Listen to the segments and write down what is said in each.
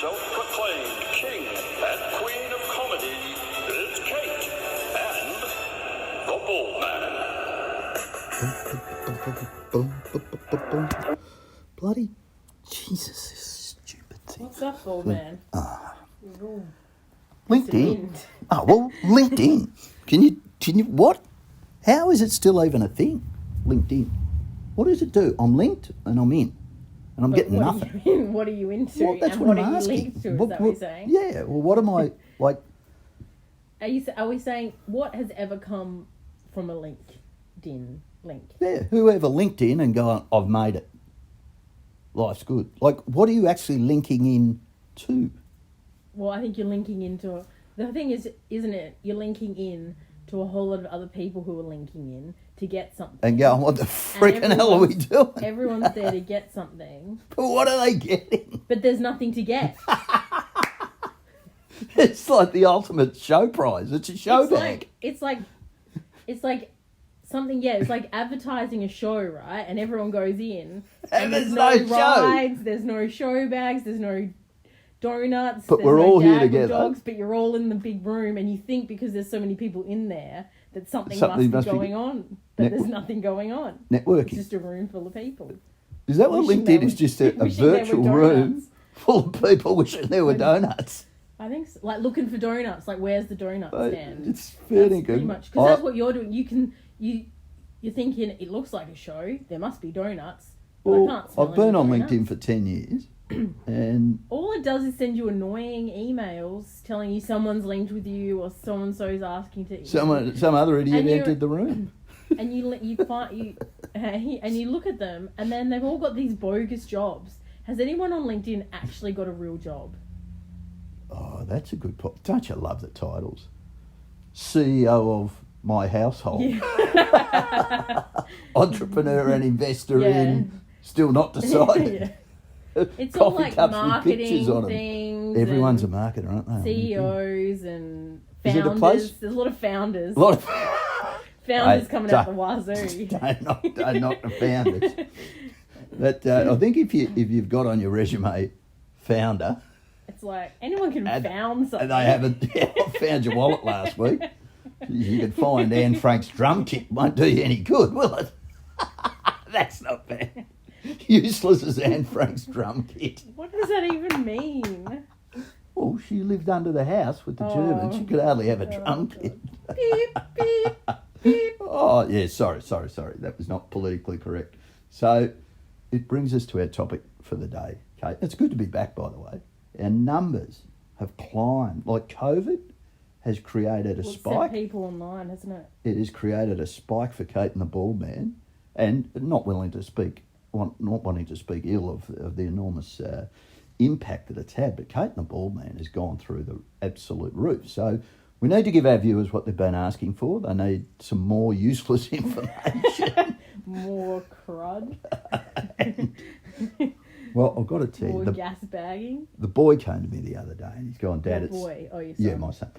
self-proclaimed king and queen of comedy is Kate and the Bald Man. Bloody Jesus, this stupid thing. What's up, Bald Man? LinkedIn. Oh, well, LinkedIn. Can you, what? How is it still even a thing? LinkedIn. What does it do? I'm linked and I'm in. And I'm getting nothing. What are you into? Well, that's and what what I'm are asking. you linked to? Is that what you're saying? Yeah, well, what am I, like... Are we saying what has ever come from a LinkedIn link? Yeah, whoever linked in and gone, I've made it. Life's good. Like, what are you actually linking in to? Well, I think you're linking into... The thing is, isn't it? You're linking in to a whole lot of other people who are linking in to get something. And go, what the freaking hell are we doing? Everyone's there to get something. But what are they getting? But there's nothing to get. It's like the ultimate show prize. It's a show bag. It's like something, yeah, it's like advertising a show, right? And everyone goes in. And there's no no rides, show. there's no show bags, there's no donuts, But there's we're no all here Daggle together. dogs, but you're all in the big room and you think because there's so many people in there that something Something must be must be- going on. But there's nothing going on. Networking. It's just a room full of people. Is that what Wishing LinkedIn there is? was- Just a wishing there were virtual room donuts. full of people wishing there were donuts? I think so. Like looking for donuts, like where's the donut stand? It's fair That's pretty much because that's what you're doing. You're thinking it looks like a show. There must be donuts. But I Well, can't smell I've been any on donuts. LinkedIn for 10 years, and All it does is send you annoying emails telling you someone's linked with you or so and so's asking to. some other idiot And you- entered the room. And you find you and you look at them and then they've all got these bogus jobs. Has anyone on LinkedIn actually got a real job? Oh, that's a good point. Don't you love the titles? CEO of my household. Yeah. Entrepreneur and investor Yeah. in, still not decided. Yeah. It's all Coffee like cups with pictures marketing on 'em. things. Everyone's a and marketer, aren't they? on LinkedIn? CEOs and Is it a founders. place? There's a lot of founders. A lot of Founders Hey, coming out the wazoo. don't knock the founders. But I think if you've got on your resume founder, It's like anyone can And- found something. and they haven't, I found your wallet last week. You could find Anne Frank's drum kit. Won't do you any good, will it? That's not bad. Useless as Anne Frank's drum kit. What does that even mean? Well, she lived under the house with the Germans. She could hardly have a drum kit. Beep, beep, beep. Oh, yeah, sorry. That was not politically correct. So it brings us to our topic for the day, Kate. It's good to be back, by the way. Our numbers have climbed. Like COVID has created a Well, it's spike. sent people online, hasn't it? It has created a spike for Kate and the Bald Man, and not wanting to speak ill of the enormous impact that it's had, but Kate and the Bald Man has gone through the absolute roof. So we need to give our viewers what they've been asking for. They need some more useless information. More crud. Well, I've got to tell More you, gas bagging. the boy came to me the other day and he's gone, Dad, Your it's... boy. Oh, your son. Yeah, my son.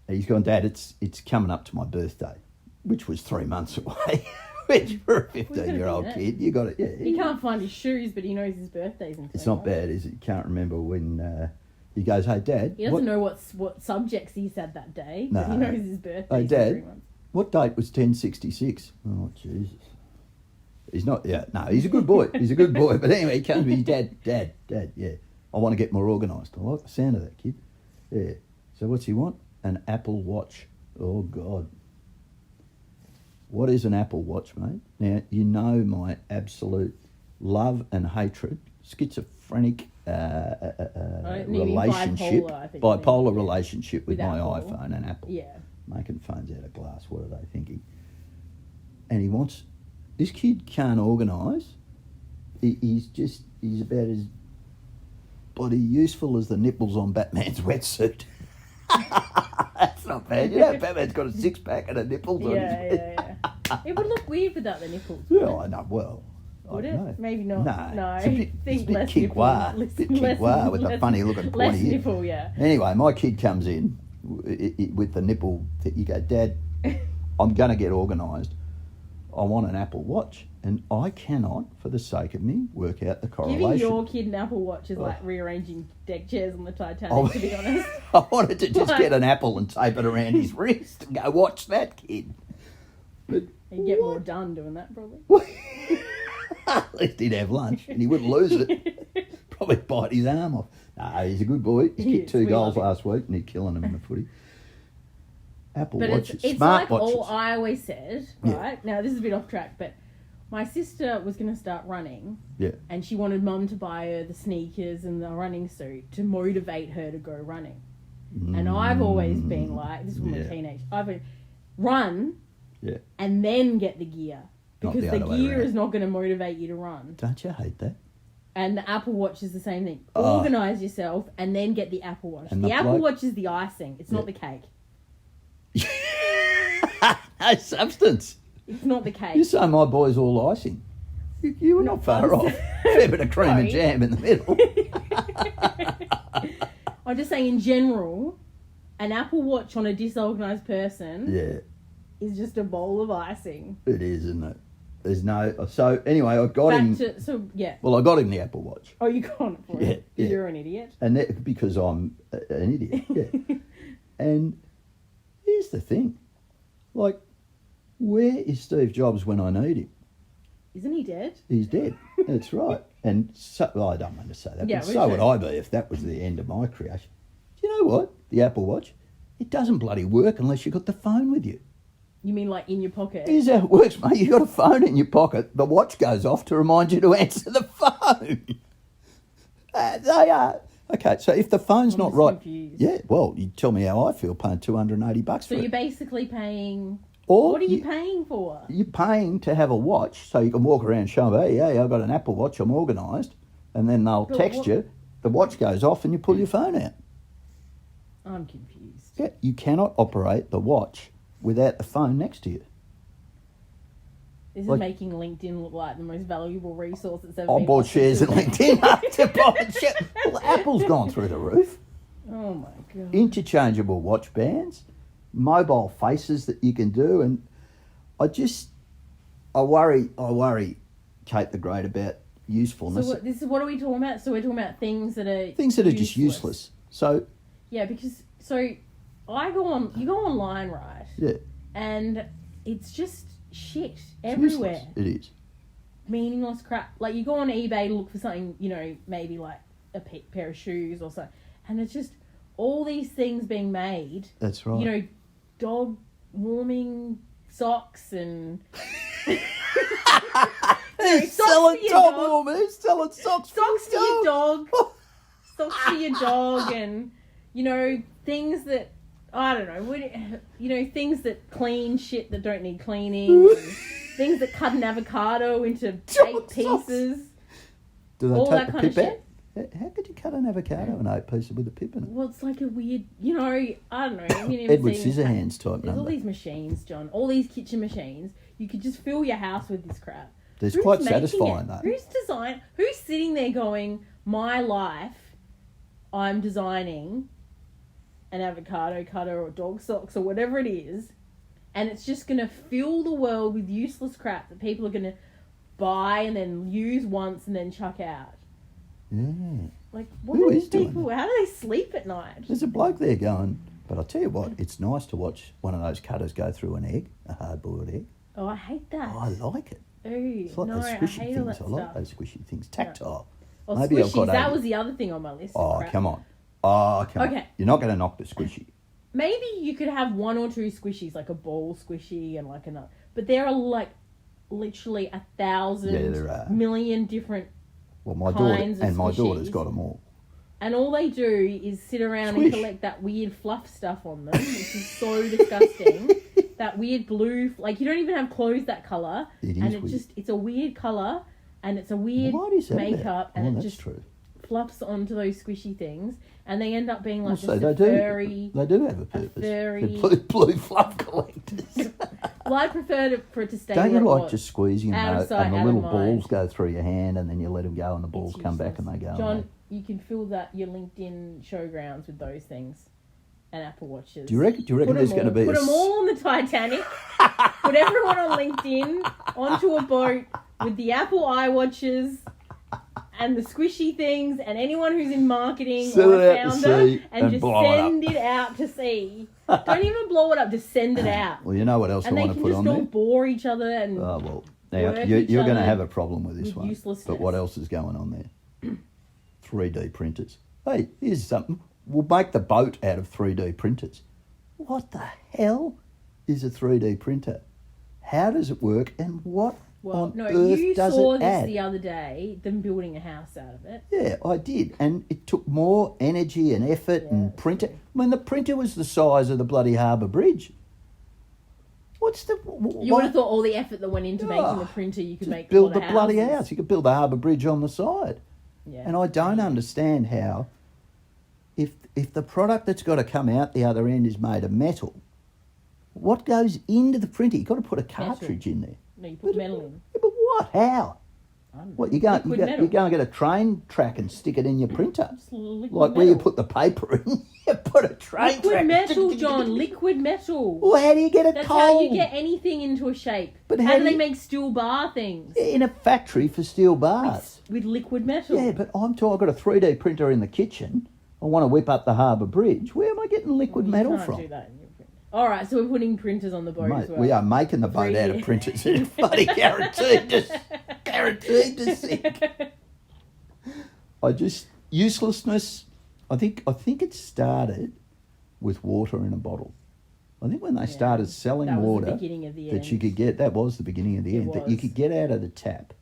He's gone, Dad, it's coming up to my birthday, which was 3 months away. Which for a 15-year-old that. kid, you got it. Yeah, He can't find his shoes, but he knows his birthday's in 3 it's not months. bad, is it? You can't remember when he goes, hey, Dad. He doesn't know what subjects he said that day, but he No. knows his birthday. Hey, in Dad. 3 months. What date was 1066? Oh, Jesus. He's not, yeah, no, he's a good boy. He's a good boy. But anyway, he comes to me, Dad, yeah, I want to get more organised. I like the sound of that kid. Yeah. So what's he want? An Apple Watch. Oh, God. What is an Apple Watch, mate? Now, you know my absolute love and hatred, schizophrenic relationship, bipolar, I think you mean. bipolar relationship with With my Apple. iPhone and Apple. Yeah. Making phones out of glass, what are they thinking? And this kid can't organise. He's about as bloody useful as the nipples on Batman's wetsuit. That's not bad. You know, Batman's got a six-pack and a nipples on his Yeah. It would look weird without the nipples. Yeah, I know. Well, Would I it? don't know. Maybe not. No. It's a bit, Think it's a bit less kikwa. nipple. Bit kikwa with a funny looking Less pointy ear. nipple, yeah. Anyway, my kid comes in with the nipple that you go, Dad, I'm going to get organised. I want an Apple Watch, and I cannot, for the sake of me, work out the correlation. Giving your kid an Apple Watch is like rearranging deck chairs on the Titanic, Oh. to be honest. I wanted to just Like- get an apple and tape it around his wrist and go, watch that, kid. But You'd get more done doing that, probably. at least he'd have lunch and he wouldn't lose it. Probably bite his arm off. No, he's a good boy. He He kicked is. 2 We goals love him. last week and he's killing them in the footy. Apple But Watches, it's smart like watches. all I always said, Yeah. right? Now, this is a bit off track, but my sister was going to start running, Yeah. and she wanted mum to buy her the sneakers and the running suit to motivate her to go running. And I've always been like, this was my Yeah. teenage, I've been, run Yeah. and then get the gear. Not Because the the other way gear around. is not going to motivate you to run. Don't you hate that? And the Apple Watch is the same thing. Oh. Organise yourself and then get the Apple Watch. And The the Apple bloke- Watch is the icing. It's not the cake. No substance. It's not the cake. You say my boy's all icing. You were not far off. Fair bit of cream and Sorry. jam in the middle. I'm just saying, in general, an Apple Watch on a disorganised person Yeah, is just a bowl of icing. it is, isn't it? There's no... So, anyway, I got him... Yeah. Well, I got him the Apple Watch. Oh, you got it for Yeah, it. yeah. You're an idiot. And that, because I'm an idiot, yeah. And here's the thing. Like, where is Steve Jobs when I need him? Isn't he dead? He's dead. That's right. And so, well, I don't mean to say that, Yeah, but we so would should. I be if that was the end of my creation. Do you know what? The Apple Watch, it doesn't bloody work unless you've got the phone with you. You mean like in your pocket? Here's how it works, mate. You've got a phone in your pocket. The watch goes off to remind you to answer the phone. They are. Okay, so if the phone's I'm not just right... confused. Yeah, well, you tell me how I feel paying $280 So for you're it. basically paying... Or What are you paying for? You're paying to have a watch so you can walk around and show them, hey, I've got an Apple Watch, I'm organised. And then they'll But text what- you, the watch goes off and you pull your phone out. I'm confused. Yeah, you cannot operate the watch without the phone next to you. This is Like- making LinkedIn look like the most valuable resource that's ever I been bought offered shares to in me. LinkedIn to buy shit. Well, Apple's gone through the roof. Oh my god. Interchangeable watch bands, mobile faces that you can do, and I worry, Kate the Great, about So usefulness. what are we talking about? So we're talking about things that are Things that are just useless. So, Yeah, because you go online, right? yeah, And it's just shit it's everywhere. useless. It is. Meaningless crap. Like you go on eBay to look for something, maybe like a pair of shoes or something, and it's just all these things being made. That's right. Dog warming socks and Who's socks selling for your top dog. warmers? Who's selling socks socks for your dog, dog? socks for your dog, and things that I don't know. Things that clean shit that don't need cleaning. And things that cut an avocado into 8 Socks. pieces. Do they all take that the kind of pip shit. out? How could you cut an avocado in 8 pieces with a pip in it? Well, it's like a weird, I don't know. Have you ever Edward seen- Scissorhands type There's all number. these machines, John. All these kitchen machines. You could just fill your house with this crap. It's Who's quite making satisfying, it? though. Who's sitting there going, my life, I'm designing an avocado cutter or dog socks or whatever it is, and it's just going to fill the world with useless crap that people are going to buy and then use once and then chuck out. Yeah. Like, what Who are is these doing people? How do they sleep at night? There's a bloke there going, but I'll tell you what, it's nice to watch one of those cutters go through an egg, a hard-boiled egg. Oh, I hate that. Oh, I like it. Ooh, It's like no, those I squishy hate all things. that I like stuff. those squishy things. Tactile. Or Maybe I've squishies, got that a- was the other thing on my list. Oh, crap. come on. Oh, come on. Okay. You're not going to knock the squishy. Maybe you could have 1 or 2 squishies, like a ball squishy and like another. But there are like literally 1,000 Yeah, there are. million different, Well, my Kinds daughter of and my daughter's squishies. got them all. and all they do is sit around Squish. and collect that weird fluff stuff on them, which is so disgusting. That weird blue, like you don't even have clothes that color, It and is weird. it's a weird color, and it's a weird What is that makeup, about? and Oh, it that's just true. fluffs onto those squishy things, and they end up being like Also, just they a do. furry. They do have a purpose. very- They're blue fluff collectors. Well, I prefer for it to stay. Don't you where it like was. just squeezing Out of them sight, and the out of little mind. balls go through your hand and then you let them go and the balls It's come back and useless. they go. John, and you can fill that your LinkedIn showgrounds with those things. and Apple Watches. Do you reckon there's going to be Put them all on the Titanic. Put everyone on LinkedIn onto a boat with the Apple iWatches and the squishy things, and anyone who's in marketing Send or it a out to founder, sea and and just blow it send it out to sea. Don't even blow it up, just send it out. Well, you know what else And I they want to can put just on all there? bore each other and Oh, well, now, work you're each going to other have a problem with this with one. uselessness. But what else is going on there? 3D printers. Hey, here's something. We'll make the boat out of 3D printers. What the hell is a 3D printer? How does it work, and what Well, on no, earth you does saw it this add? the other day, them building a house out of it. Yeah, I did. And it took more energy and effort and that's printer. true. I mean, the printer was the size of the bloody Harbour Bridge. What's the... You would have thought all the effort that went into making the printer, you could Just make build a the lot of bloody houses. house. You could build the Harbour Bridge on the side. Yeah. And I don't understand how, if the product that's got to come out the other end is made of metal, what goes into the printer? You've got to put a cartridge in there. No, you put metal in. Yeah, but what? How? I don't know. What, you go Liquid metal. and get a train track and stick it in your printer? Just liquid Like where you metal. put the paper in, you put a train Liquid track. metal, John. Liquid metal. Well, how do you get it That's cold? how you get anything into a shape. But how how do do they you- make steel bar things? In a factory for steel bars. With liquid metal. Yeah, but I've got a 3D printer in the kitchen. I want to whip up the Harbour Bridge. Where am I getting liquid metal You can't from? do that in your printer. All right, so we're putting printers on the boat as Mate, well. we are making the boat out of 3D. printers. It's bloody guaranteed to sink. Uselessness. I think it started with water in a bottle. I think when they started selling that was water, the beginning of the that you end. could get, that was the beginning of the It end. That you was. could get out of the tap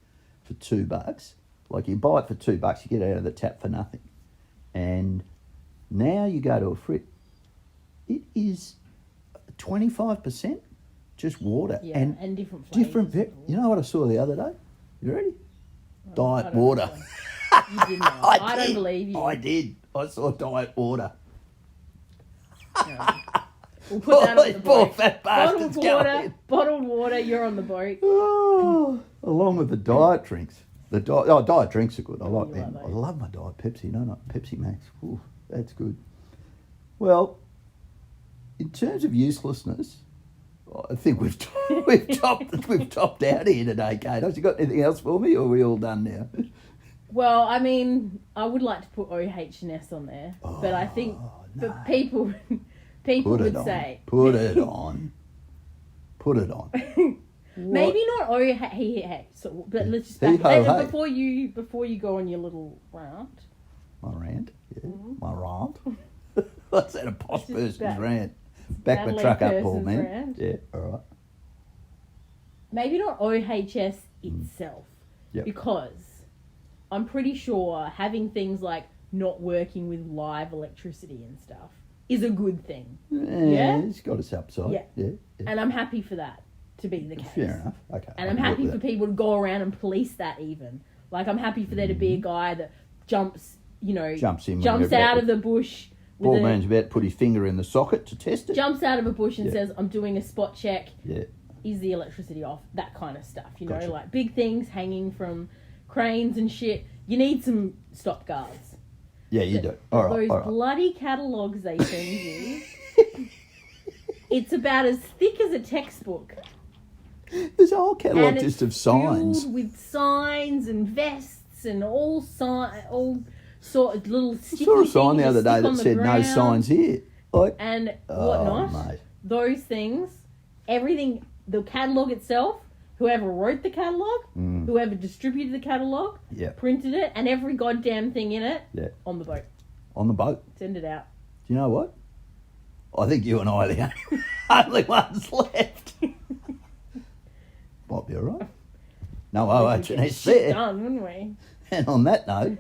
for $2. Like you buy it for $2, you get out of the tap for nothing. And now you go to a fridge, it is 25% just water. Yeah, and different different. flavours. You know what I saw the other day? You ready? I Diet don't water. know. You did not. I don't did. believe you. I did. I saw diet water. No. We'll put that on the Poor boat. fat bastards going. Bottled water, you're on the boat. Oh, along with the diet drinks. Diet drinks are good. I like You them. like I those. love my Diet Pepsi. No, Pepsi Max. Ooh, that's good. Well, in terms of uselessness, I think we've topped out here today, Kate. Have you got anything else for me, or are we all done now? Well, I mean, I would like to put OH&S on there, but I think but people Put would it on. say Put it on. Put it on. maybe not OH. So, but let's just Hey, back ho, hey. before you go on your little rant. My rant. Yeah. Mm-hmm. My rant. What's that? A posh This is person's bad. rant. Back the Adelaide truck up, Paul, person's man. rant. Yeah, all right. Maybe not OHS itself, Yep. because I'm pretty sure having things like not working with live electricity and stuff is a good thing. Yeah, it's got its upside. Yeah. Yeah. And I'm happy for that to be the case. Fair enough. Okay. And I I'm can work happy with for that. people to go around and police that even. Like, I'm happy for there to be a guy that jumps Jumps in when jumps you're out about of the bush. Poor with a- man's about to put his finger in the socket to test it. jumps out of a bush and Yeah. says, I'm doing a spot check. Yeah. Is the electricity off? That kind of stuff, Gotcha. like big things hanging from cranes and shit. You need some stop guards. Yeah, you do. All right. Those All right. bloody catalogues they send you, it's about as thick as a textbook. There's a whole catalogue And just it's of signs. filled with signs and vests and all sort of little I sticky saw a things sign the you other day stick that on the said no ground signs here. Like, and oh, whatnot. mate. Those things, everything, the catalogue itself, whoever wrote the catalogue, whoever distributed the catalogue, Yeah. printed it, and every goddamn thing in it Yeah. on the boat. On the boat. Send it out. Do you know what? I think you and I are the only ones left. Might be all right. No We'd get OH&S shit there. done, wouldn't we? And on that note,